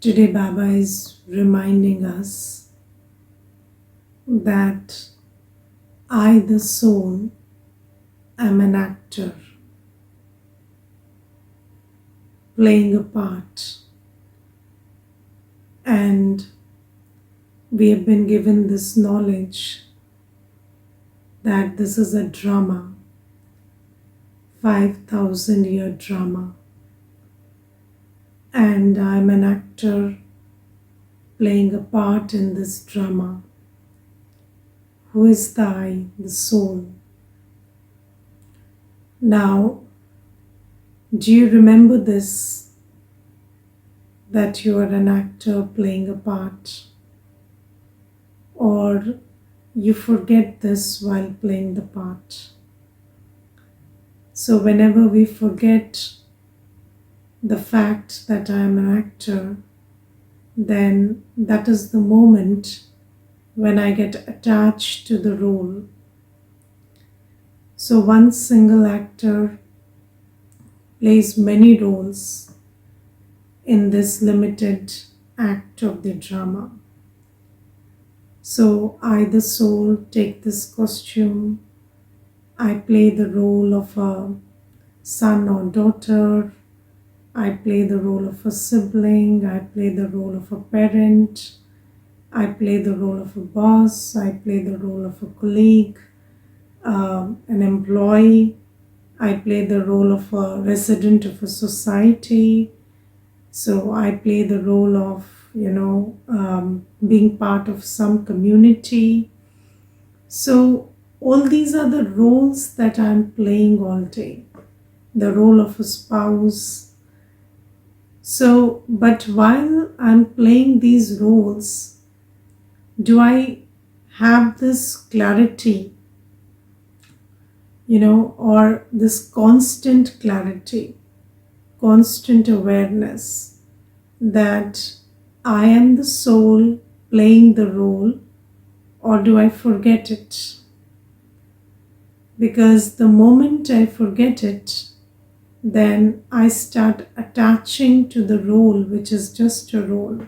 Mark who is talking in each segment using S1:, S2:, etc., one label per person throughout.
S1: Today, Baba is reminding us that I, the soul, am an actor playing a part, and we have been given this knowledge that this is a drama, 5,000-year drama, and I'm an actor playing a part in this drama. Who is the I, the soul? Now, do you remember this? That you are an actor playing a part? Or you forget this while playing the part? So whenever we forget the fact that I am an actor, then that is the moment when I get attached to the role. So one single actor plays many roles in this limited act of the drama. So I, the soul, take this costume. I play the role of a son or daughter. I play the role of a sibling. I play the role of a parent. I play the role of a boss. I play the role of a colleague, an employee. I play the role of a resident of a society. So I play the role of, being part of some community. So all these are the roles that I'm playing all day. The role of a spouse. So, but while I'm playing these roles, do I have this clarity, or this constant clarity, constant awareness that I am the soul playing the role, or do I forget it? Because the moment I forget it, then I start attaching to the role, which is just a role.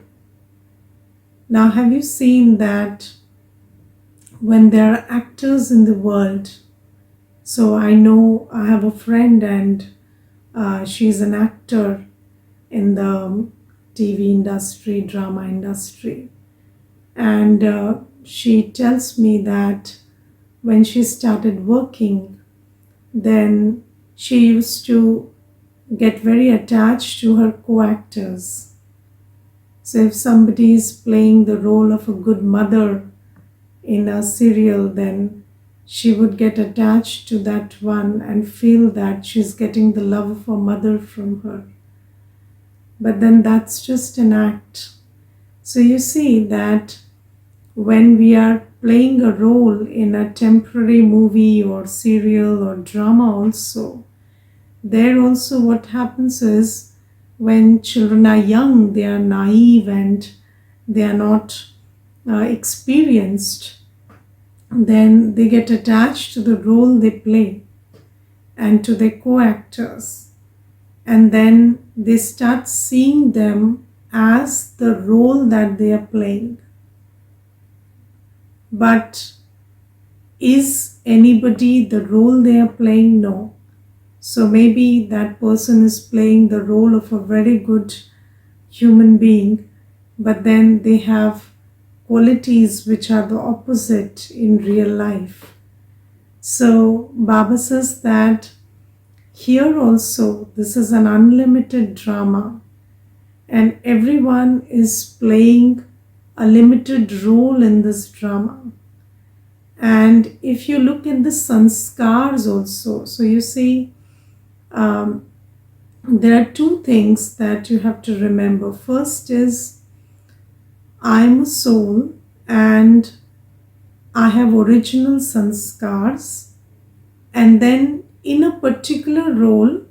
S1: Now, have you seen that when there are actors in the world? So I know I have a friend, and she's an actor in the TV industry, drama industry. And she tells me that when she started working, then she used to get very attached to her co-actors. So if somebody is playing the role of a good mother in a serial, then she would get attached to that one and feel that she's getting the love of her mother from her. But then that's just an act. So you see that when we are playing a role in a temporary movie or serial or drama also, there also what happens is when children are young, they are naive and they are not experienced, then they get attached to the role they play and to their co-actors. And then they start seeing them as the role that they are playing. But is anybody the role they are playing? No. So maybe that person is playing the role of a very good human being, but then they have qualities which are the opposite in real life. So Baba says that here also this is an unlimited drama, and everyone is playing a limited role in this drama. And if you look at the sanskars also, so you see there are two things that you have to remember. First is I'm a soul and I have original sanskars, and then in a particular role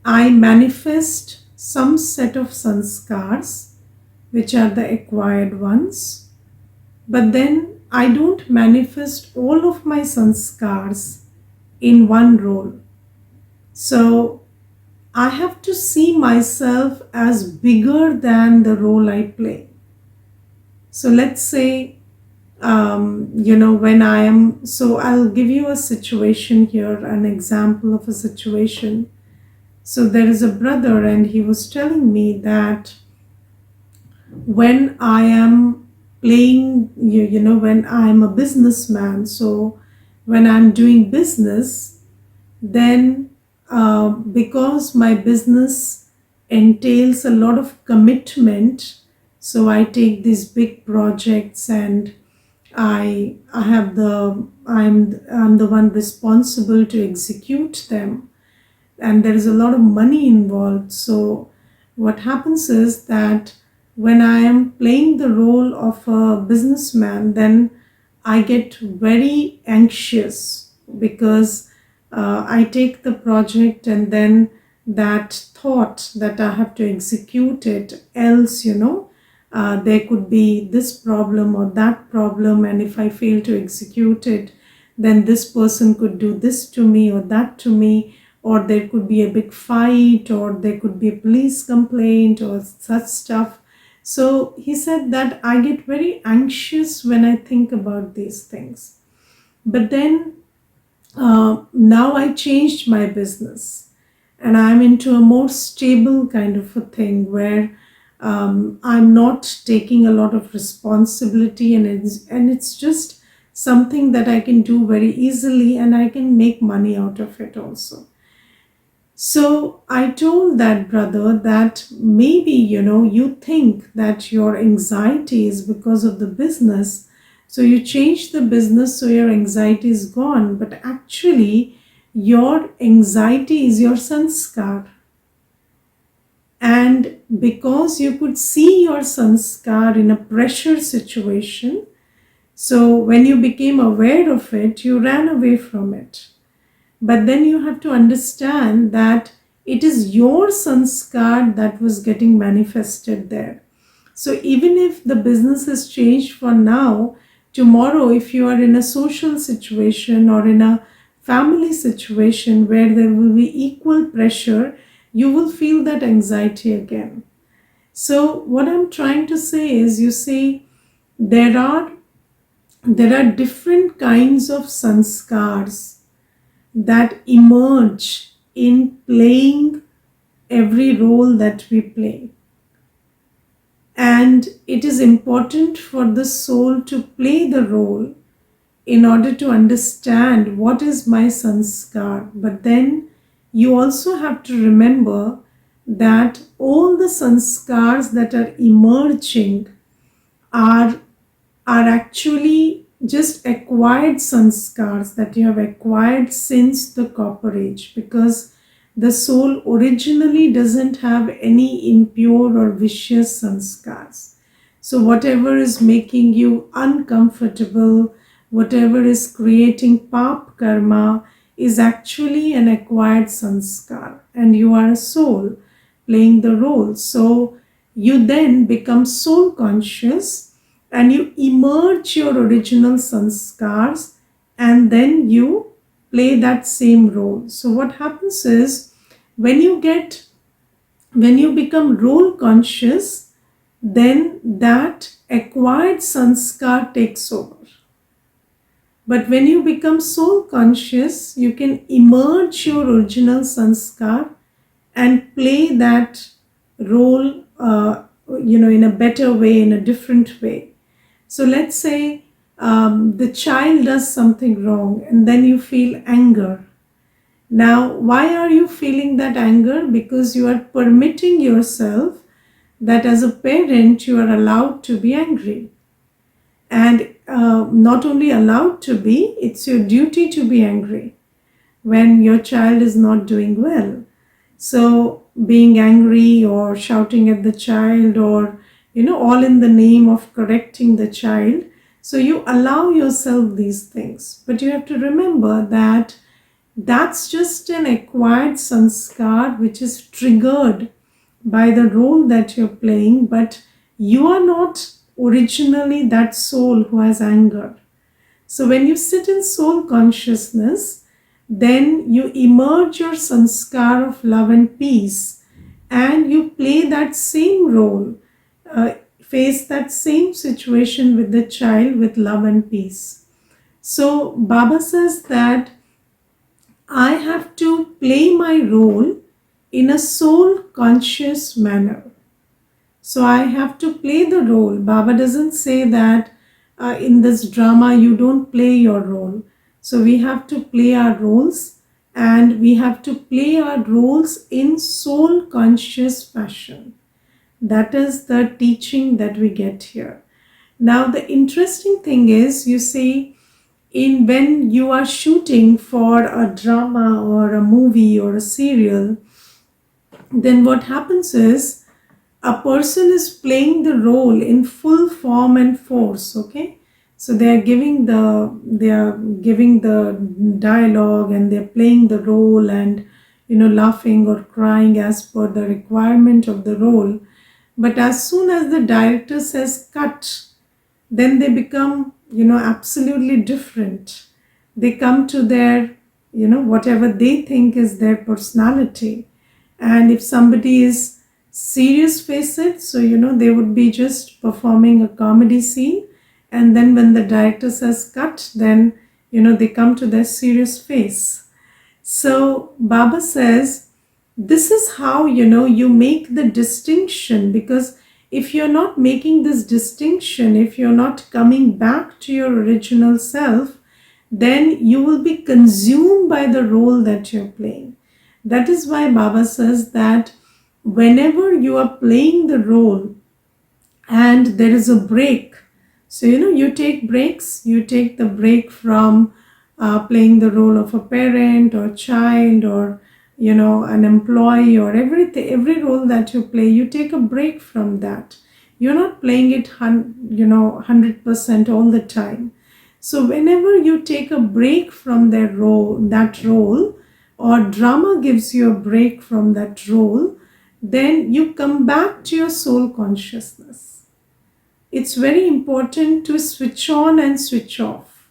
S1: I manifest some set of sanskars which are the acquired ones, but then I don't manifest all of my sanskars in one role. So I have to see myself as bigger than the role I play. So let's say, when I am, so I'll give you a situation here, an example of a situation. So there is a brother, and he was telling me that when I am playing, when I am a businessman, so when I'm doing business, then because my business entails a lot of commitment, so I take these big projects, and I'm the one responsible to execute them, and there is a lot of money involved. So what happens is that when I am playing the role of a businessman, then I get very anxious because I take the project, and then that thought that I have to execute it, else, there could be this problem or that problem, and if I fail to execute it, then this person could do this to me or that to me, or there could be a big fight, or there could be a police complaint or such stuff. So he said that I get very anxious when I think about these things. But then now I changed my business, and I'm into a more stable kind of a thing where I'm not taking a lot of responsibility, and it's just something that I can do very easily, and I can make money out of it also. So I told that brother that maybe, you think that your anxiety is because of the business. So you change the business so your anxiety is gone. But actually, your anxiety is your sanskar. And because you could see your sanskar in a pressure situation, so when you became aware of it, you ran away from it. But then you have to understand that it is your sanskar that was getting manifested there. So even if the business has changed for now, tomorrow, if you are in a social situation or in a family situation where there will be equal pressure, you will feel that anxiety again. So what I'm trying to say is, you see, there are different kinds of sanskars that emerge in playing every role that we play. And it is important for the soul to play the role in order to understand what is my sanskar. But then you also have to remember that all the sanskars that are emerging are actually just acquired sanskars that you have acquired since the copper age, because the soul originally doesn't have any impure or vicious sanskars. So whatever is making you uncomfortable, whatever is creating pap karma, is actually an acquired sanskar, and you are a soul playing the role. So you then become soul conscious, and you emerge your original sanskars, and then you play that same role. So what happens is, when you become role conscious, then that acquired sanskar takes over. But when you become soul conscious, you can emerge your original sanskar and play that role in a better way, in a different way. So let's say the child does something wrong, and then you feel anger. Now, why are you feeling that anger? Because you are permitting yourself that as a parent you are allowed to be angry. And not only allowed to be, it's your duty to be angry when your child is not doing well. So being angry or shouting at the child, or all in the name of correcting the child. So you allow yourself these things, but you have to remember that that's just an acquired sanskar which is triggered by the role that you're playing, but you are not originally that soul who has anger. So when you sit in soul consciousness, then you emerge your sanskar of love and peace, and you play that same role, face that same situation with the child with love and peace. So Baba says that I have to play my role in a soul conscious manner. So I have to play the role. Baba doesn't say that in this drama you don't play your role. So we have to play our roles, and we have to play our roles in soul conscious fashion. That is the teaching that we get here. Now the interesting thing is, you see, in when you are shooting for a drama or a movie or a serial, then what happens is a person is playing the role in full form and force. Okay, so they are giving the dialogue, and they're playing the role, and laughing or crying as per the requirement of the role. But as soon as the director says cut, then they become absolutely different. They come to their whatever they think is their personality. And if somebody is serious face it, so they would be just performing a comedy scene, and then when the director says cut, then they come to their serious face. So Baba says this is how you make the distinction, because if you're not making this distinction, if you're not coming back to your original self, then you will be consumed by the role that you're playing. That is why Baba says that whenever you are playing the role and there is a break, so you take breaks, you take the break from playing the role of a parent or child, or an employee, or everything, every role that you play, you take a break from that. You're not playing it 100% all the time. So whenever you take a break from that role, or drama gives you a break from that role, then you come back to your soul consciousness. It's very important to switch on and switch off.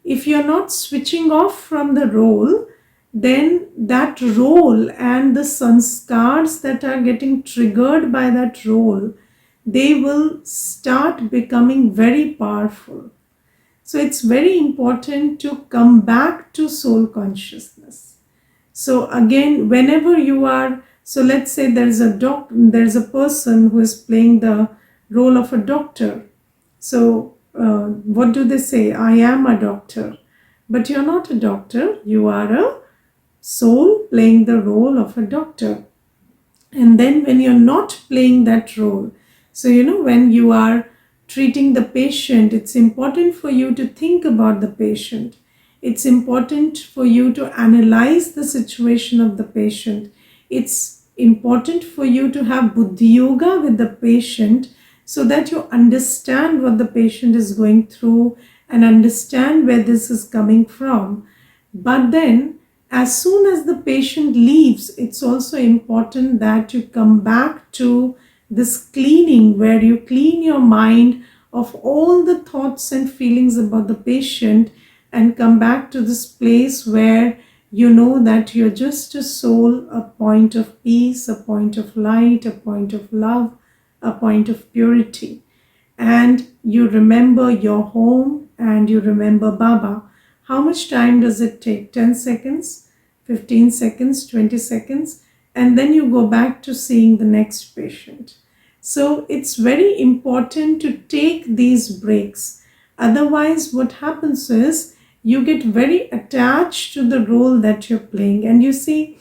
S1: If you're not switching off from the role, then that role and the sanskars that are getting triggered by that role, they will start becoming very powerful. So it's very important to come back to soul consciousness. So again, whenever you are, so let's say there's a person who is playing the role of a doctor. So what do they say? I am a doctor. But you're not a doctor, you are a soul playing the role of a doctor. And then when you're not playing that role, so when you are treating the patient, it's important for you to think about the patient. It's important for you to analyze the situation of the patient. It's important for you to have buddhi yoga with the patient, so that you understand what the patient is going through and understand where this is coming from. But then as soon as the patient leaves, it's also important that you come back to this cleaning, where you clean your mind of all the thoughts and feelings about the patient, and come back to this place where you know that you're just a soul, a point of peace, a point of light, a point of love, a point of purity. And you remember your home, and you remember Baba. How much time does it take? 10 seconds, 15 seconds, 20 seconds, and then you go back to seeing the next patient. So it's very important to take these breaks. Otherwise, what happens is you get very attached to the role that you're playing. And you see,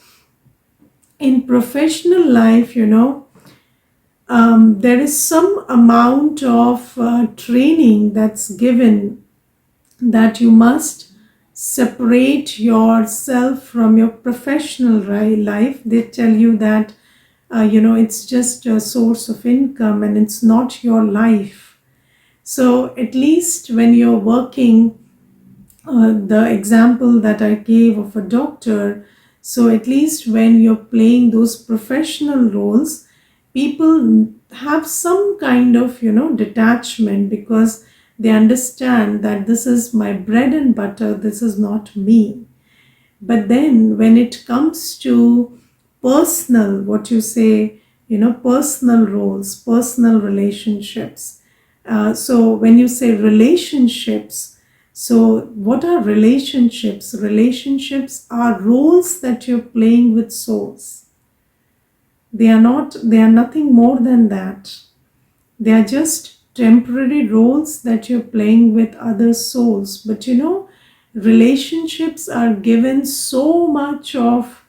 S1: in professional life, there is some amount of training that's given, that you must separate yourself from your professional life. They tell you that it's just a source of income and it's not your life. So at least when you're working, the example that I gave of a doctor, so at least when you're playing those professional roles, people have some kind of detachment, because they understand that this is my bread and butter, this is not me. But then when it comes to personal, what you say, personal roles, personal relationships. So when you say relationships, so what are relationships? Relationships are roles that you're playing with souls. They are nothing more than that. They are just temporary roles that you're playing with other souls. But relationships are given so much of,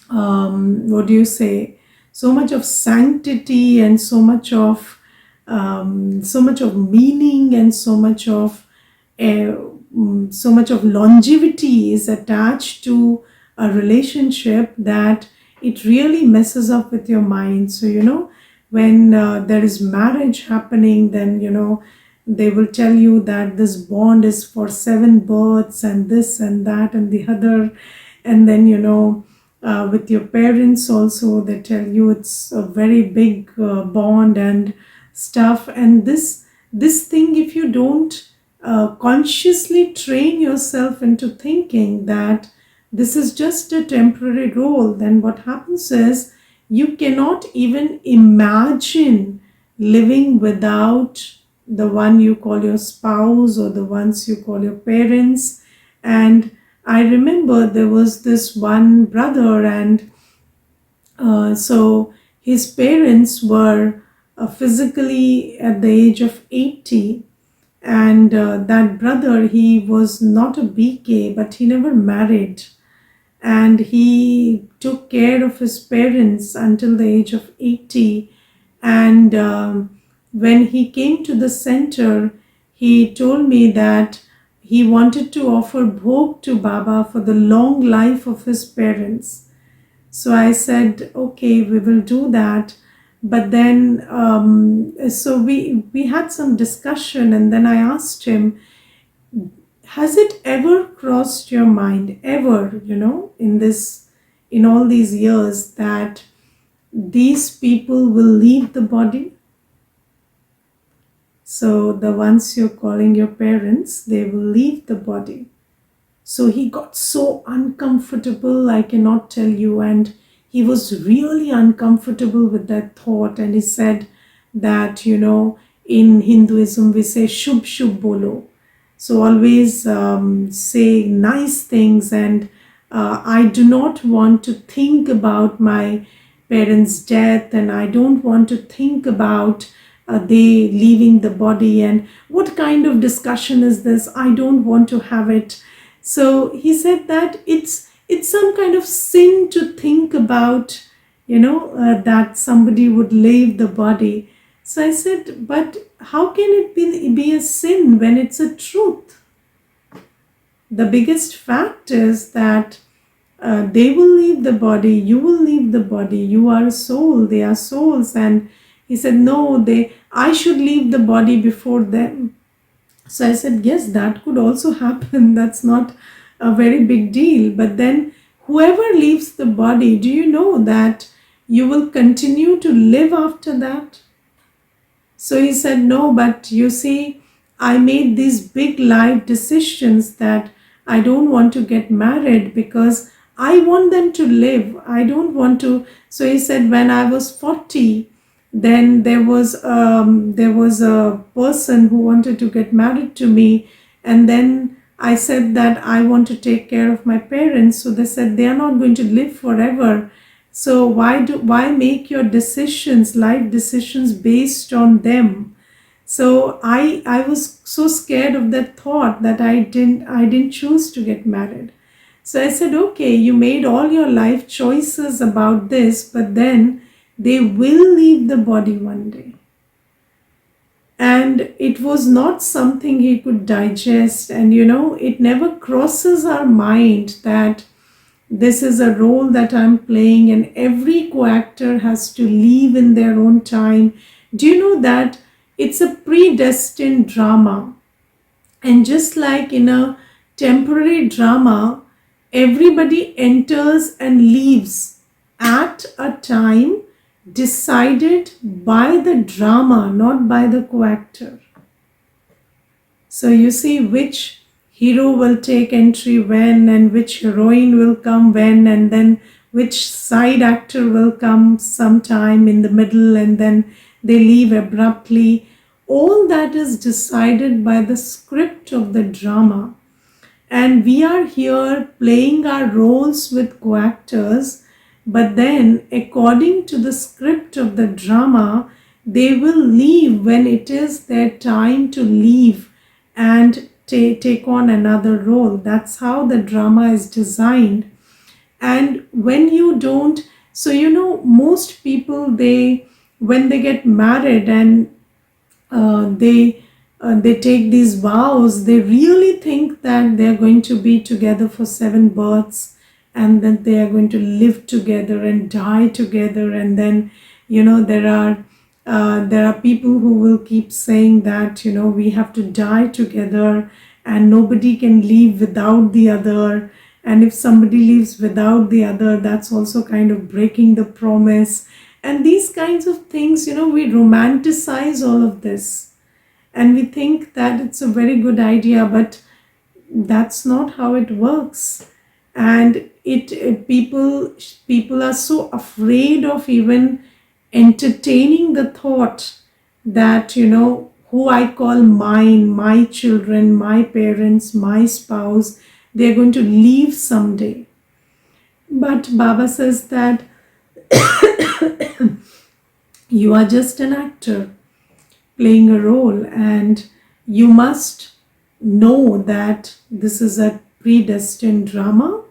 S1: what do you say, so much of sanctity, and so much of meaning, and uh, so much of longevity is attached to a relationship, that it really messes up with your mind. So when there is marriage happening, then they will tell you that this bond is for 7 births, and this and that and the other. And then with your parents also, they tell you it's a very big bond and stuff. And this thing, if you don't consciously train yourself into thinking that this is just a temporary role, then what happens is you cannot even imagine living without the one you call your spouse, or the ones you call your parents. And I remember there was this one brother, and so his parents were physically at the age of 80. And that brother, he was not a BK, but he never married. And he took care of his parents until the age of 80. And when he came to the center, he told me that he wanted to offer bhog to Baba for the long life of his parents. So I said, okay, we will do that. But then, so we had some discussion, and then I asked him, has it ever crossed your mind, ever, in all these years, that these people will leave the body? So the ones you're calling your parents, they will leave the body. So he got so uncomfortable, I cannot tell you. And he was really uncomfortable with that thought. And he said that, in Hinduism, we say shubh shubh bolo. So always say nice things. And I do not want to think about my parents' death, and I don't want to think about they leaving the body. And what kind of discussion is this? I don't want to have it. So he said that it's some kind of sin to think about, that somebody would leave the body. So I said, but how can it be a sin when it's a truth? The biggest fact is that they will leave the body, you will leave the body, you are a soul, they are souls. And he said, no, I should leave the body before them. So I said, yes, that could also happen. That's not a very big deal. But then whoever leaves the body, do you know that you will continue to live after that? So he said, no, but you see, I made these big life decisions that I don't want to get married because I want them to live. I don't want to. So he said, when I was 40, then there was a person who wanted to get married to me. And then I said that I want to take care of my parents. So they said they are not going to live forever. So why make your decisions, life decisions, based on them? So I was so scared of that thought that I didn't choose to get married. So I said, okay, you made all your life choices about this, but then they will leave the body one day. And it was not something he could digest. And it never crosses our mind that this is a role that I'm playing, and every co-actor has to leave in their own time. Do you know that it's a predestined drama? And just like in a temporary drama, everybody enters and leaves at a time decided by the drama, not by the co-actor. So you see which hero will take entry when, and which heroine will come when, and then which side actor will come sometime in the middle, and then they leave abruptly. All that is decided by the script of the drama. And we are here playing our roles with co-actors, but then according to the script of the drama, they will leave when it is their time to leave and take on another role. That's how the drama is designed. And when you don't, so most people, they, when they get married and they take these vows, they really think that they are going to be together for 7 births, and that they are going to live together and die together. And then there are people who will keep saying that we have to die together and nobody can leave without the other. And if somebody leaves without the other, that's also kind of breaking the promise. And these kinds of things, we romanticize all of this and we think that it's a very good idea, but that's not how it works. And people are so afraid of even entertaining the thought that who I call mine, my children, my parents, my spouse, they're going to leave someday. But Baba says that you are just an actor playing a role, and you must know that this is a predestined drama,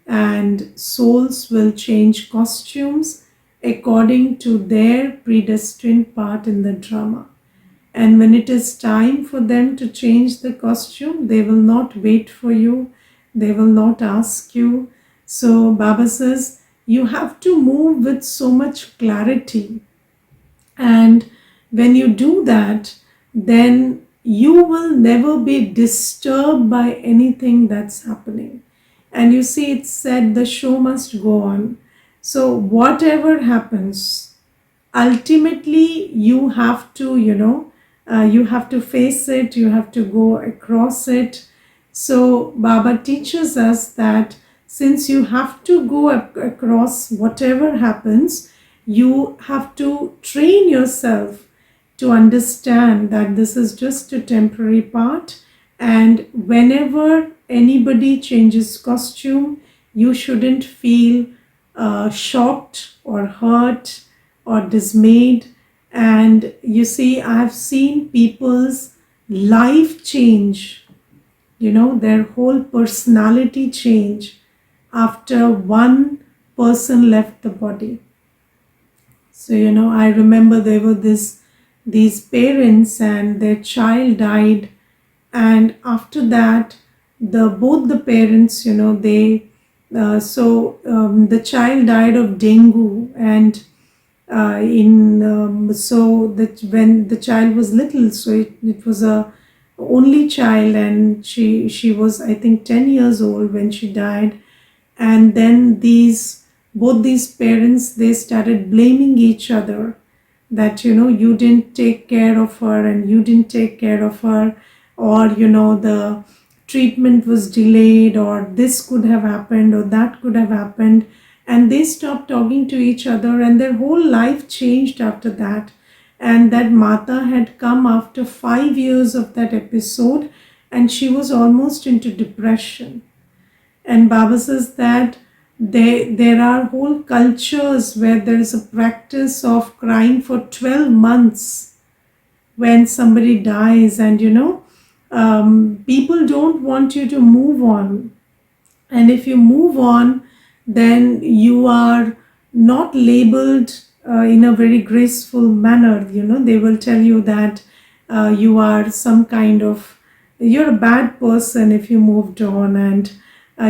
S1: and souls will change costumes according to their predestined part in the drama. And when it is time for them to change the costume, they will not wait for you, they will not ask you. So Baba says you have to move with so much clarity, and when you do that, then you will never be disturbed by anything that's happening. And you see, it's said the show must go on. So whatever happens, ultimately you have to, you have to face it, you have to go across it. So Baba teaches us that since you have to go across whatever happens, you have to train yourself to understand that this is just a temporary part, and whenever anybody changes costume, you shouldn't feel shocked or hurt or dismayed. And you see, I've seen people's life change, their whole personality change after one person left the body. So I remember there were these parents and their child died, and after that both the parents, they the child died of dengue. And so that when the child was little, so it was a only child, and she was, I think, 10 years old when she died. And then both these parents, they started blaming each other that you didn't take care of her, and you didn't take care of her, or the treatment was delayed, or this could have happened, or that could have happened. And they stopped talking to each other, and their whole life changed after that. And that Mata had come after 5 years of that episode, and she was almost into depression. And Baba says that there are whole cultures where there is a practice of crying for 12 months when somebody dies. And people don't want you to move on. And if you move on, then you are not labeled in a very graceful manner. They will tell you that you are some kind of, you're a bad person if you moved on, and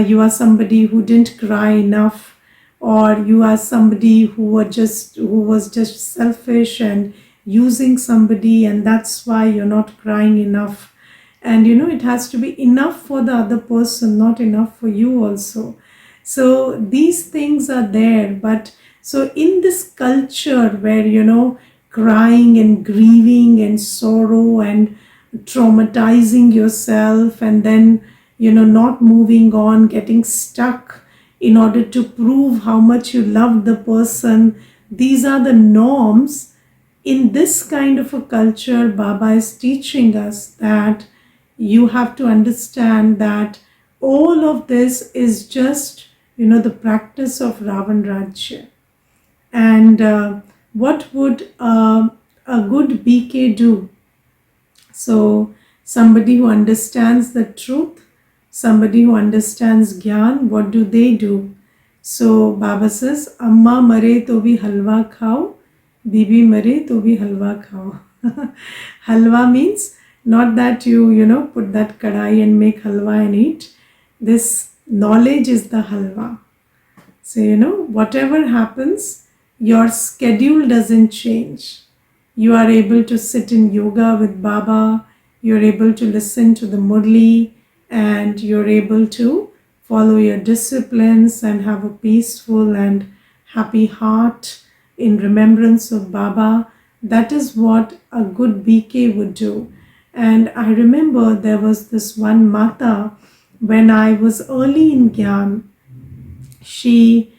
S1: you are somebody who didn't cry enough, or you are somebody who was just selfish and using somebody, and that's why you're not crying enough. And it has to be enough for the other person, not enough for you also. So these things are there. But so in this culture where crying and grieving and sorrow and traumatizing yourself, and then not moving on, getting stuck in order to prove how much you love the person. These are the norms. In this kind of a culture, Baba is teaching us that you have to understand that all of this is just, the practice of Ravan Rajya. And what would a good BK do? So, somebody who understands the truth, somebody who understands Gyan, what do they do? So, Baba says, Amma mare to bhi halwa khao, Bibi mare to bhi halwa khao. Halwa means not that you put that kadai and make halwa and eat. This knowledge is the halwa. So, whatever happens, your schedule doesn't change. You are able to sit in yoga with Baba, you're able to listen to the Murli, and you're able to follow your disciplines and have a peaceful and happy heart in remembrance of Baba. That is what a good BK would do. And I remember there was this one Mata when I was early in Gyan. She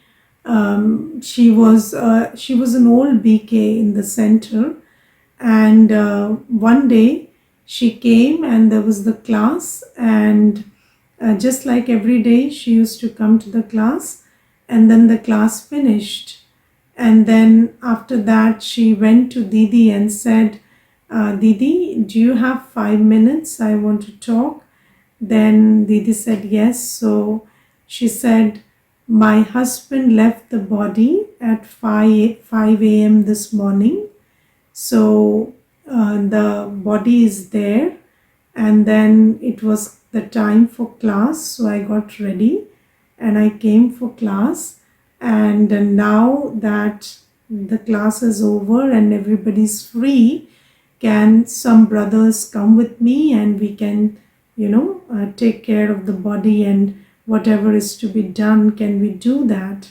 S1: was an old BK in the center, and one day she came and there was the class, and just like every day she used to come to the class, and then the class finished, and then after that she went to Didi and said, Didi, do you have 5 minutes? I want to talk. Then Didi said yes. So she said, my husband left the body at 5 a.m. this morning. So the body is there, and then it was the time for class. So I got ready and I came for class. And now that the class is over and everybody's free, can some brothers come with me and we can, take care of the body, and whatever is to be done, can we do that?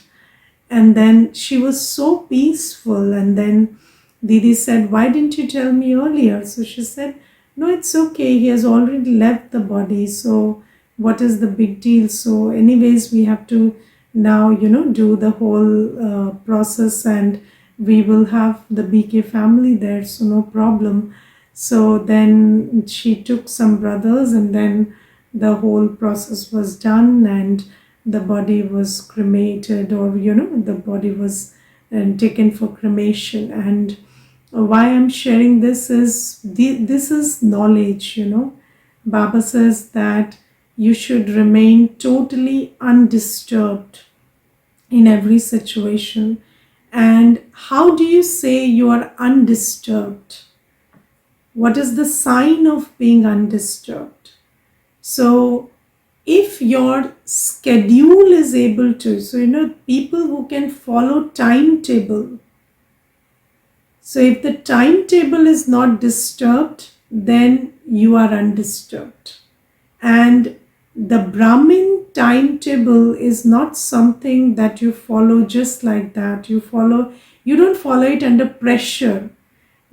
S1: And then she was so peaceful, and then Didi said, why didn't you tell me earlier? So she said, no, it's okay, he has already left the body, so what is the big deal? So anyways, we have to now do the whole process, and we will have the BK family there, so no problem. So then she took some brothers, and then the whole process was done, and the body was cremated, or the body was taken for cremation. And why I'm sharing this is this is knowledge. Baba says that you should remain totally undisturbed in every situation. And how do you say you are undisturbed? What is the sign of being undisturbed? So if your schedule is able to, so people who can follow timetable. So if the timetable is not disturbed, then you are undisturbed. And the Brahmin timetable is not something that you follow just like that. You don't follow it under pressure.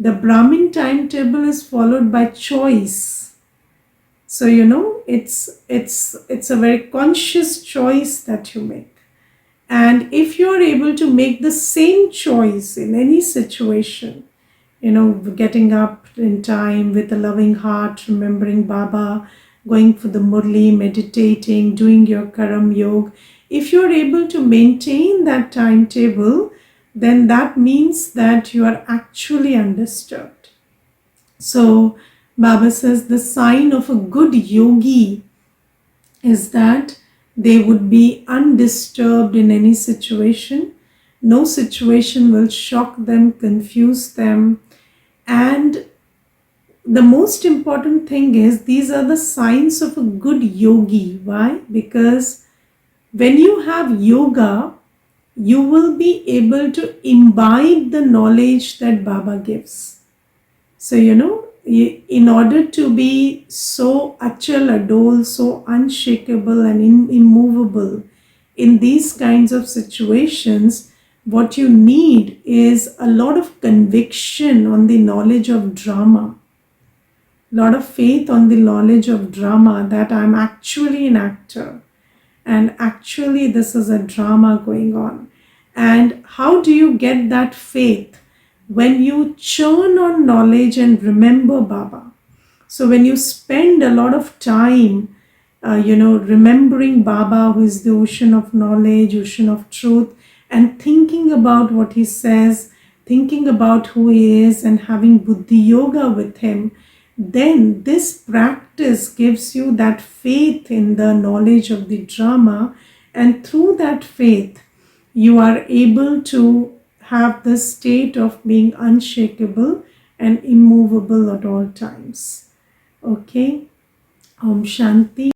S1: The Brahmin timetable is followed by choice. So it's a very conscious choice that you make. And if you are able to make the same choice in any situation, getting up in time with a loving heart, remembering Baba, going for the Murli, meditating, doing your Karam Yoga, if you're able to maintain that timetable, then that means that you are actually undisturbed. So Baba says the sign of a good yogi is that they would be undisturbed in any situation. No situation will shock them, confuse them. And the most important thing is these are the signs of a good yogi. Why? Because when you have yoga, you will be able to imbibe the knowledge that Baba gives. So, in order to be so achal adol, so unshakable and immovable in these kinds of situations, what you need is a lot of conviction on the knowledge of drama. lot of faith on the knowledge of drama, that I'm actually an actor and actually this is a drama going on. And how do you get that faith? When you churn on knowledge and remember Baba. So when you spend a lot of time, remembering Baba, who is the ocean of knowledge, ocean of truth, and thinking about what he says, thinking about who he is, and having Buddhi Yoga with him, then this practice gives you that faith in the knowledge of the drama, and through that faith, you are able to have the state of being unshakable and immovable at all times. Okay, Om Shanti.